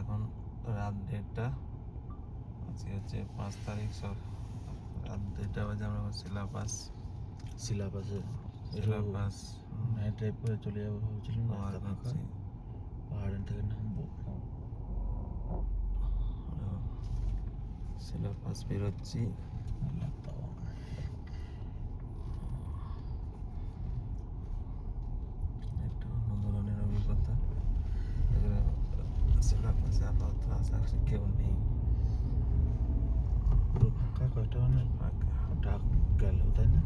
এখন রাত 1:30, আজকে হচ্ছে 5 তারিখ। রাত 1:30 বাজে আমরা সিলাবাসে সিলাবাস নাইট ড্রাইভ করে চলে যাবো ভাবছিলাম, রাস্তা ফাঁকা, করছি। পাহাড়ের থেকে নামবো। সিলাবাস বেরোচ্ছি। একটু অন্য ধরনের অভিজ্ঞতা। সিলাবাসে আপাতত আশেপাশে কেউ নেই, পুরো ফাঁকা, কয়টা মানে ফাঁকা। ডাক গেল, তাই না?